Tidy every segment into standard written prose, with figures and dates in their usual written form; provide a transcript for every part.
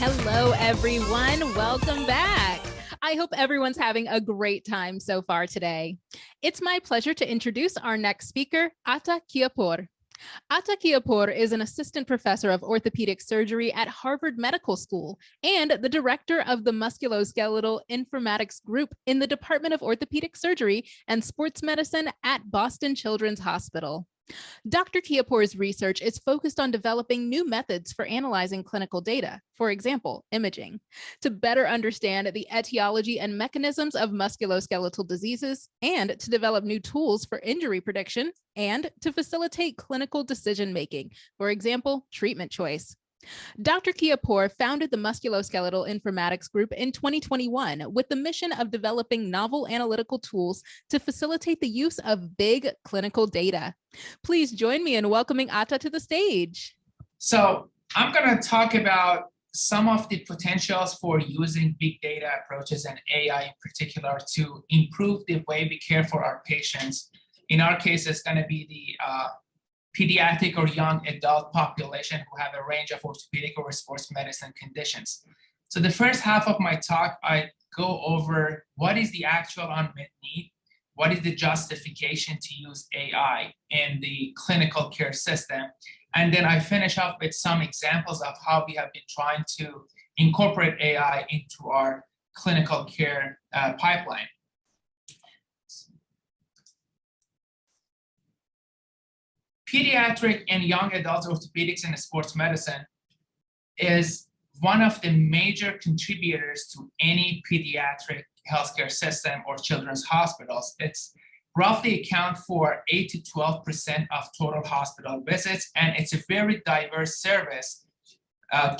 Hello, everyone. Welcome back. I hope everyone's having a great time so far today. It's my pleasure to introduce our next speaker, Ata Kaipour. Ata Kaipour is an assistant professor of orthopedic surgery at Harvard Medical School and the director of the Musculoskeletal Informatics group in the Department of Orthopedic Surgery and Sports Medicine at Boston Children's Hospital. Dr. Kaipour's research is focused on developing new methods for analyzing clinical data, for example, imaging, to better understand the etiology and mechanisms of musculoskeletal diseases, and to develop new tools for injury prediction, and to facilitate clinical decision-making, for example, treatment choice. Dr. Kaipour founded the Musculoskeletal Informatics Group in 2021 with the mission of developing novel analytical tools to facilitate the use of big clinical data. Please join me in welcoming Ata to the stage. So I'm going to talk about some of the potentials for using big data approaches and AI in particular to improve the way we care for our patients. In our case, it's going to be the pediatric or young adult population who have a range of orthopedic or sports medicine conditions. So the first half of my talk, I go over what is the actual unmet need, what is the justification to use AI in the clinical care system, and then I finish up with some examples of how we have been trying to incorporate AI into our clinical care pipeline. Pediatric and young adult orthopedics and sports medicine is one of the major contributors to any pediatric healthcare system or children's hospitals. It's roughly account for 8 to 12% of total hospital visits, and it's a very diverse service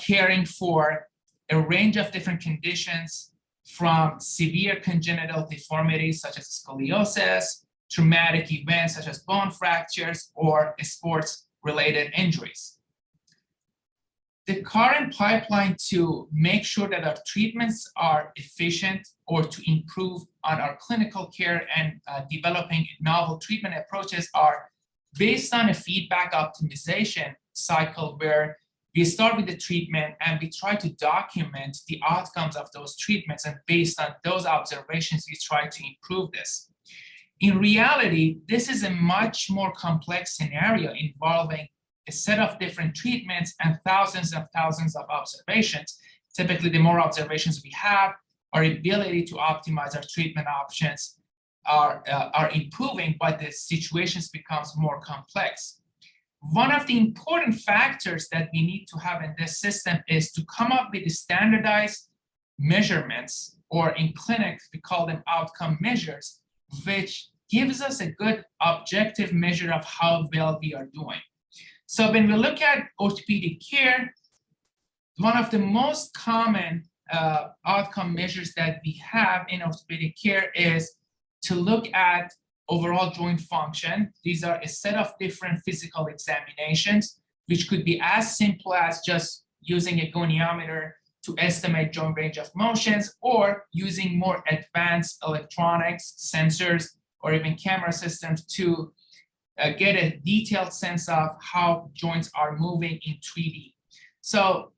caring for a range of different conditions from severe congenital deformities such as scoliosis, traumatic events such as bone fractures or sports-related injuries. The current pipeline to make sure that our treatments are efficient or to improve on our clinical care and developing novel treatment approaches are based on a feedback optimization cycle where we start with the treatment and we try to document the outcomes of those treatments, and based on those observations, we try to improve this. In reality, this is a much more complex scenario involving a set of different treatments and thousands of observations. Typically, the more observations we have, our ability to optimize our treatment options are improving, but the situations becomes more complex. One of the important factors that we need to have in this system is to come up with standardized measurements, or in clinics, we call them outcome measures, which gives us a good objective measure of how well we are doing. So when we look at orthopedic care, one of the most common outcome measures that we have in orthopedic care is to look at overall joint function. These are a set of different physical examinations, which could be as simple as just using a goniometer to estimate joint range of motions, or using more advanced electronics, sensors, or even camera systems to get a detailed sense of how joints are moving in 3D. So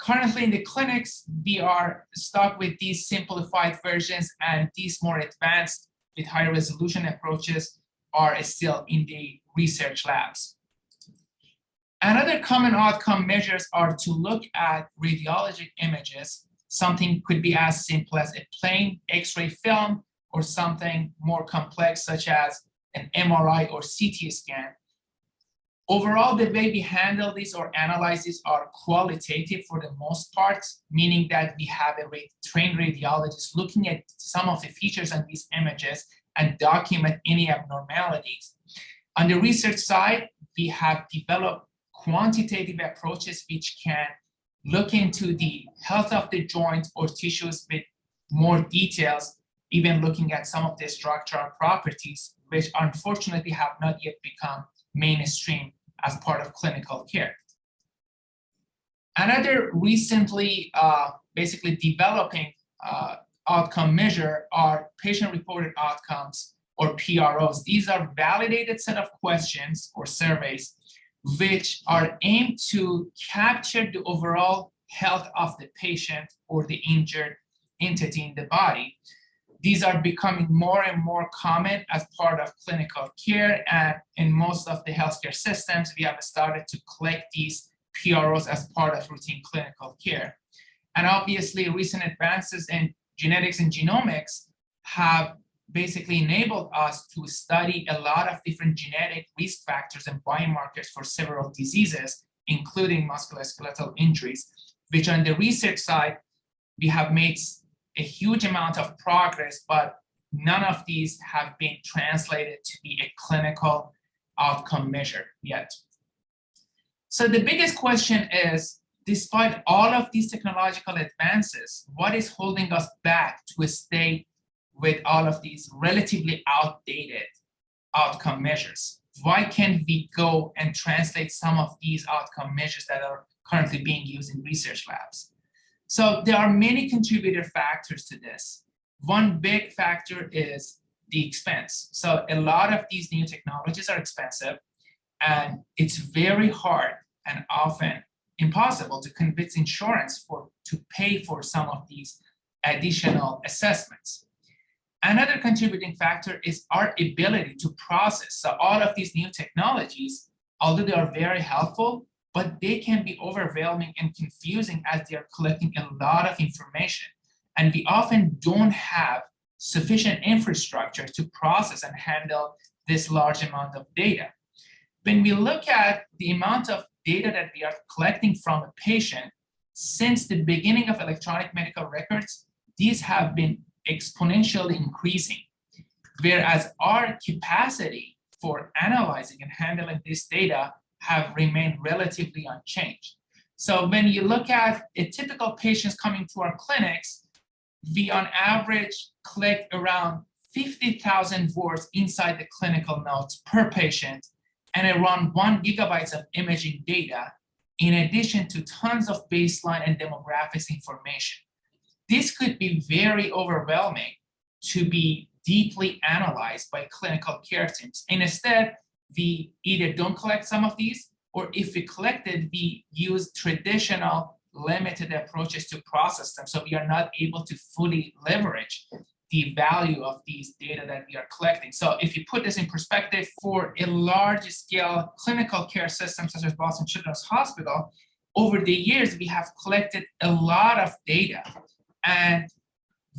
currently in the clinics, we are stuck with these simplified versions, and these more advanced with higher resolution approaches are still in the research labs. Another common outcome measures are to look at radiologic images. Something could be as simple as a plain X-ray film, or something more complex such as an MRI or CT scan. Overall, the way we handle these or analyze these are qualitative for the most part, meaning that we have a trained radiologist looking at some of the features on these images and document any abnormalities. On the research side, we have developed quantitative approaches which can look into the health of the joint or tissues with more details, even looking at some of the structural properties, which unfortunately have not yet become mainstream as part of clinical care. Another recently basically developing outcome measure are patient-reported outcomes, or PROs. These are validated set of questions or surveys which are aimed to capture the overall health of the patient or the injured entity in the body. These are becoming more and more common as part of clinical care, and in most of the healthcare systems, we have started to collect these PROs as part of routine clinical care. And obviously, recent advances in genetics and genomics have basically enabled us to study a lot of different genetic risk factors and biomarkers for several diseases, including musculoskeletal injuries, which on the research side, we have made a huge amount of progress, but none of these have been translated to be a clinical outcome measure yet. So the biggest question is, despite all of these technological advances, what is holding us back to stay with all of these relatively outdated outcome measures? Why can't we go and translate some of these outcome measures that are currently being used in research labs? So there are many contributor factors to this. One big factor is the expense. So a lot of these new technologies are expensive, and it's very hard and often impossible to convince insurance to pay for some of these additional assessments. Another contributing factor is our ability to process. So all of these new technologies, although they are very helpful, but they can be overwhelming and confusing as they are collecting a lot of information. And we often don't have sufficient infrastructure to process and handle this large amount of data. When we look at the amount of data that we are collecting from a patient, since the beginning of electronic medical records, these have been exponentially increasing, whereas our capacity for analyzing and handling this data have remained relatively unchanged. So when you look at a typical patient coming to our clinics, we on average collect around 50,000 words inside the clinical notes per patient and around 1 gigabyte of imaging data, in addition to tons of baseline and demographics information. This could be very overwhelming to be deeply analyzed by clinical care teams. And instead, we either don't collect some of these, or if we collected, we use traditional limited approaches to process them. So we are not able to fully leverage the value of these data that we are collecting. So if you put this in perspective, for a large scale clinical care system such as Boston Children's Hospital, over the years, we have collected a lot of data, and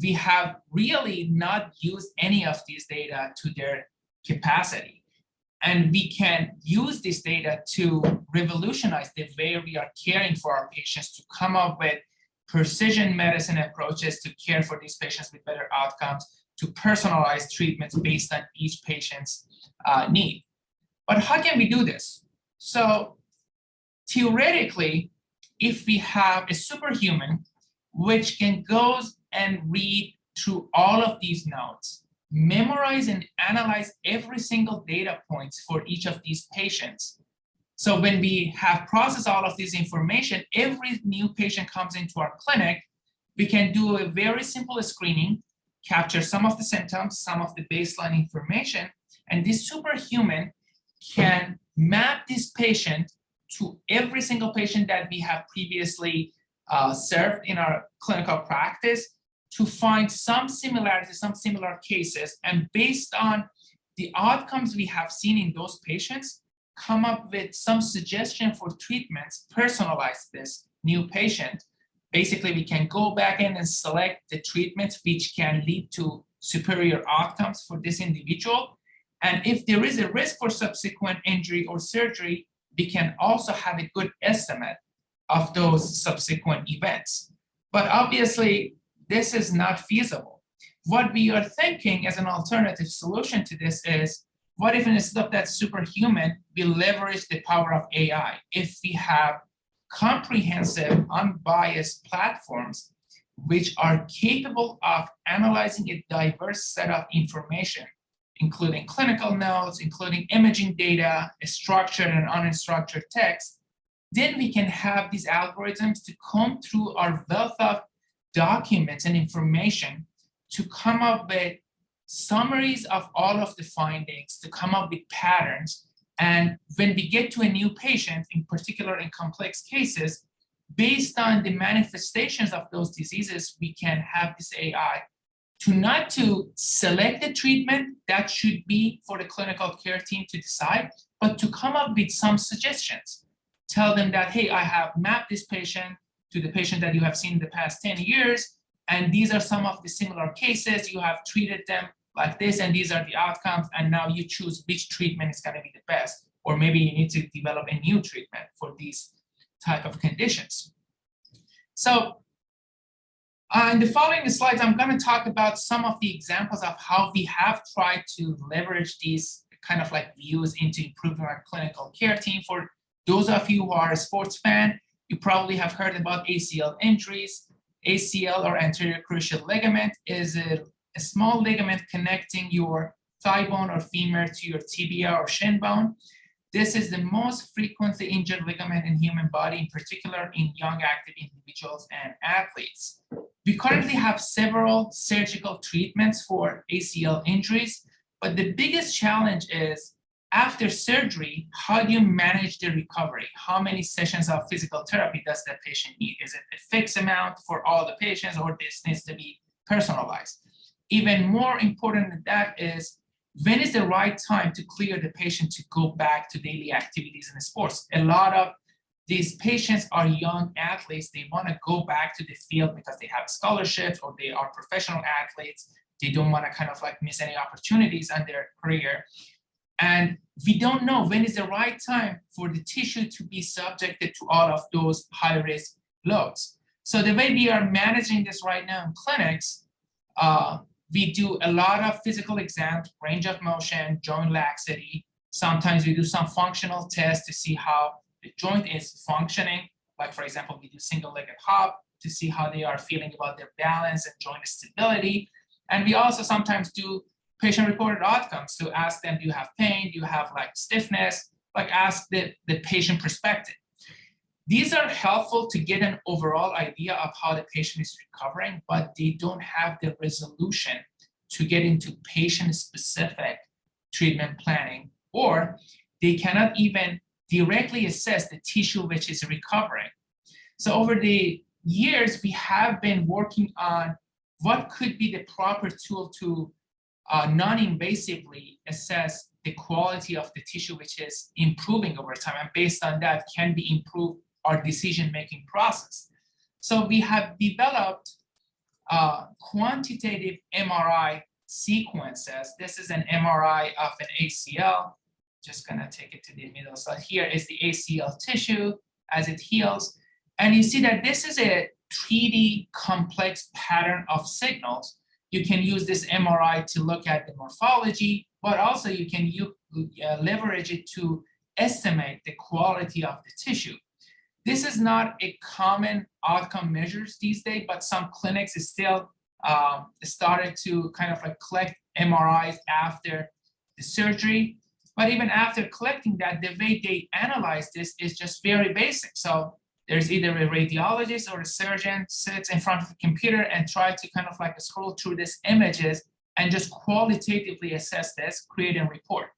we have really not used any of these data to their capacity. And we can use this data to revolutionize the way we are caring for our patients, to come up with precision medicine approaches to care for these patients with better outcomes, to personalize treatments based on each patient's need. But how can we do this? So theoretically, if we have a superhuman which can go and read through all of these notes, memorize and analyze every single data points for each of these patients. So when we have processed all of this information, every new patient comes into our clinic, we can do a very simple screening, capture some of the symptoms, some of the baseline information, and this superhuman can map this patient to every single patient that we have previously served in our clinical practice to find some similarities, some similar cases, and based on the outcomes we have seen in those patients, come up with some suggestion for treatments, personalize this new patient. Basically, we can go back in and select the treatments which can lead to superior outcomes for this individual. And if there is a risk for subsequent injury or surgery, we can also have a good estimate of those subsequent events. But obviously, this is not feasible. What we are thinking as an alternative solution to this is, what if instead of that superhuman, we leverage the power of AI? If we have comprehensive, unbiased platforms which are capable of analyzing a diverse set of information, including clinical notes, including imaging data, structured and unstructured text, then we can have these algorithms to comb through our wealth of documents and information to come up with summaries of all of the findings, to come up with patterns. And when we get to a new patient, in particular in complex cases, based on the manifestations of those diseases, we can have this AI to not to select the treatment that should be for the clinical care team to decide, but to come up with some suggestions. Tell them that, hey, I have mapped this patient to the patient that you have seen in the past 10 years, and these are some of the similar cases. You have treated them like this, and these are the outcomes, and now you choose which treatment is going to be the best, or maybe you need to develop a new treatment for these type of conditions. So in the following slides, I'm going to talk about some of the examples of how we have tried to leverage these kind of like views into improving our clinical care team. For those of you who are a sports fan, you probably have heard about ACL injuries. ACL, or anterior cruciate ligament, is a small ligament connecting your thigh bone or femur to your tibia or shin bone. This is the most frequently injured ligament in human body, in particular in young active individuals and athletes. We currently have several surgical treatments for ACL injuries, but the biggest challenge is after surgery, how do you manage the recovery? How many sessions of physical therapy does that patient need? Is it a fixed amount for all the patients, or this needs to be personalized? Even more important than that is, when is the right time to clear the patient to go back to daily activities in the sports? A lot of these patients are young athletes. They want to go back to the field because they have scholarships or they are professional athletes. They don't want to kind of like miss any opportunities in their career. And we don't know when is the right time for the tissue to be subjected to all of those high-risk loads. So the way we are managing this right now in clinics, we do a lot of physical exams, range of motion, joint laxity. Sometimes we do some functional tests to see how the joint is functioning. Like, for example, we do single-legged hop to see how they are feeling about their balance and joint stability. And we also sometimes do patient-reported outcomes to ask them, do you have pain? Do you have like stiffness? Like, ask the patient perspective. These are helpful to get an overall idea of how the patient is recovering, but they don't have the resolution to get into patient-specific treatment planning, or they cannot even directly assess the tissue which is recovering. So over the years, we have been working on what could be the proper tool to non-invasively assess the quality of the tissue which is improving over time, and based on that can be improved our decision-making process. So we have developed quantitative MRI sequences. This is an MRI of an ACL. Just gonna take it to the middle. So here is the ACL tissue as it heals. And you see that this is a 3D complex pattern of signals. You can use this MRI to look at the morphology, but also you can leverage it to estimate the quality of the tissue. This is not a common outcome measures these days, but some clinics still started to kind of like collect MRIs after the surgery. But even after collecting that, the way they analyze this is just very basic. So there's either a radiologist or a surgeon sits in front of a computer and try to kind of like scroll through these images and just qualitatively assess this, create a report.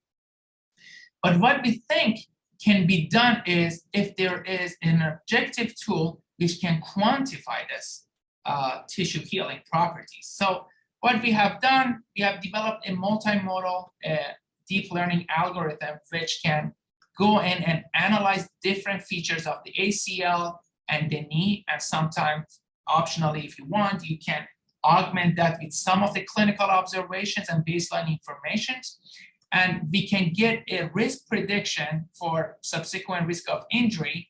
But what we think can be done is if there is an objective tool which can quantify this tissue healing properties. So what we have done, we have developed a multimodal deep learning algorithm which can go in and analyze different features of the ACL and the knee, and sometimes optionally, if you want, you can augment that with some of the clinical observations and baseline information. And we can get a risk prediction for subsequent risk of injury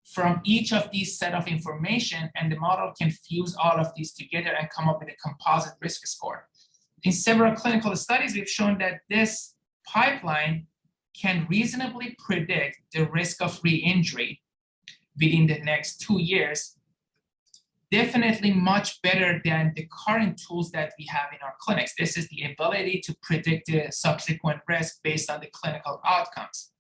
from each of these set of information, and the model can fuse all of these together and come up with a composite risk score. In several clinical studies, we've shown that this pipeline can reasonably predict the risk of re-injury within the next 2 years, definitely much better than the current tools that we have in our clinics. This is the ability to predict the subsequent risk based on the clinical outcomes.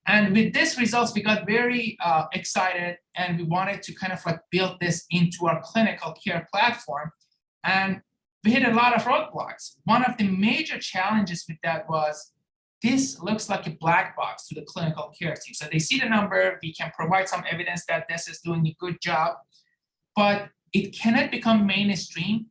And with these results, we got very excited, and we wanted to kind of like build this into our clinical care platform. And we hit a lot of roadblocks. One of the major challenges with that was this looks like a black box to the clinical care team. So they see the number, we can provide some evidence that this is doing a good job, but it cannot become mainstream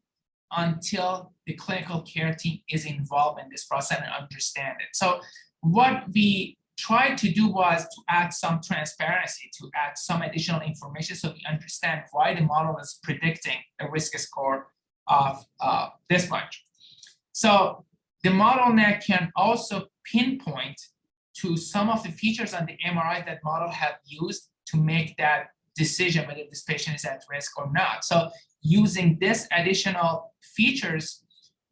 until the clinical care team is involved in this process and understand it. So what we tried to do was to add some transparency, to add some additional information so we understand why the model is predicting a risk score of this much. So the model now can also pinpoint to some of the features on the MRI that model have used to make that decision whether this patient is at risk or not. So using this additional features,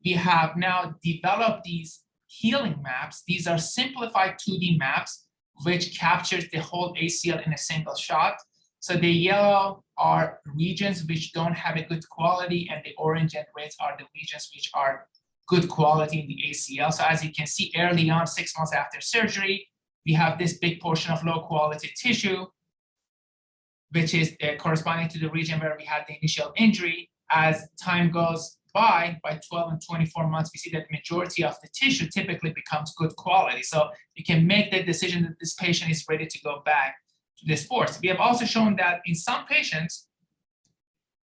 we have now developed these healing maps. These are simplified 2D maps, which captures the whole ACL in a single shot. So the yellow are regions which don't have a good quality, and the orange and red are the regions which are good quality in the ACL. So as you can see early on, 6 months after surgery, we have this big portion of low quality tissue, which is corresponding to the region where we had the initial injury. As time goes by 12 and 24 months, we see that majority of the tissue typically becomes good quality. So you can make the decision that this patient is ready to go back to the sports. We have also shown that in some patients,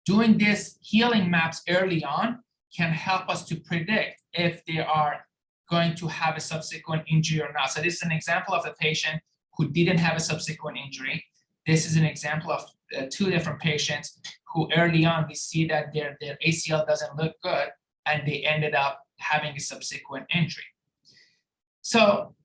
doing this healing maps early on can help us to predict if they are going to have a subsequent injury or not. So this is an example of a patient who didn't have a subsequent injury. This is an example of 2 different patients who early on we see that their ACL doesn't look good and they ended up having a subsequent injury. So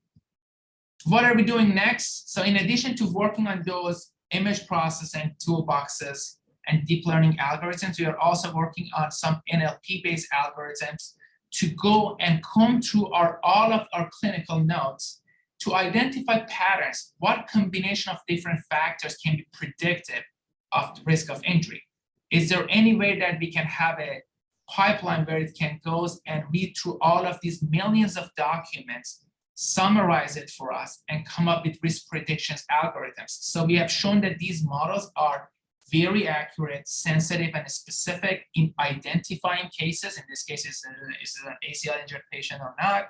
what are we doing next? So in addition to working on those image processing toolboxes and deep learning algorithms, we are also working on some NLP-based algorithms to go and comb through all of our clinical notes to identify patterns. What combination of different factors can be predictive of the risk of injury? Is there any way that we can have a pipeline where it can go and read through all of these millions of documents, summarize it for us, and come up with risk predictions algorithms? So we have shown that these models are very accurate, sensitive, and specific in identifying cases. In this case, is it an ACL injured patient or not?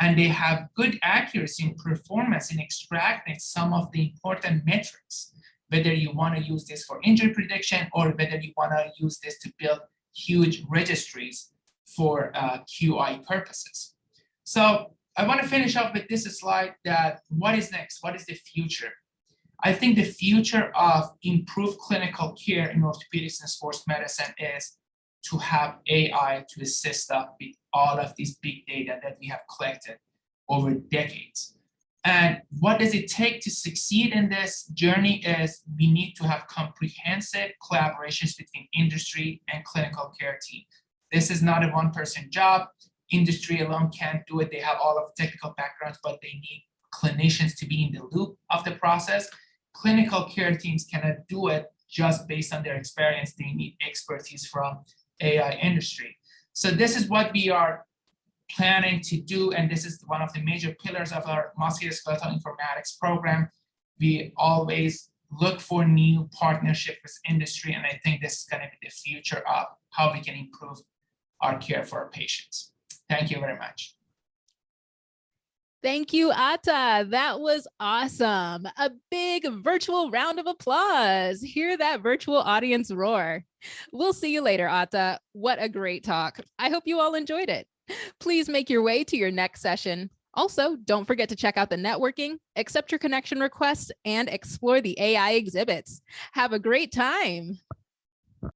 And they have good accuracy and performance in extracting some of the important metrics, whether you want to use this for injury prediction or whether you want to use this to build huge registries for QI purposes. So I want to finish up with this slide that what is next? What is the future? I think the future of improved clinical care in orthopedics and sports medicine is to have AI to assist us with all of these big data that we have collected over decades. And what does it take to succeed in this journey is we need to have comprehensive collaborations between industry and clinical care team. This is not a one-person job. Industry alone can't do it. They have all of the technical backgrounds, but they need clinicians to be in the loop of the process. Clinical care teams cannot do it just based on their experience. They need expertise from AI industry. So this is what we are planning to do, and this is one of the major pillars of our Musculoskeletal Informatics program. We always look for new partnership with industry, and I think this is going to be the future of how we can improve our care for our patients. Thank you very much. Thank you, Atta. That was awesome. A big virtual round of applause. Hear that virtual audience roar. We'll see you later, Atta. What a great talk. I hope you all enjoyed it. Please make your way to your next session. Also, don't forget to check out the networking, accept your connection requests, and explore the AI exhibits. Have a great time.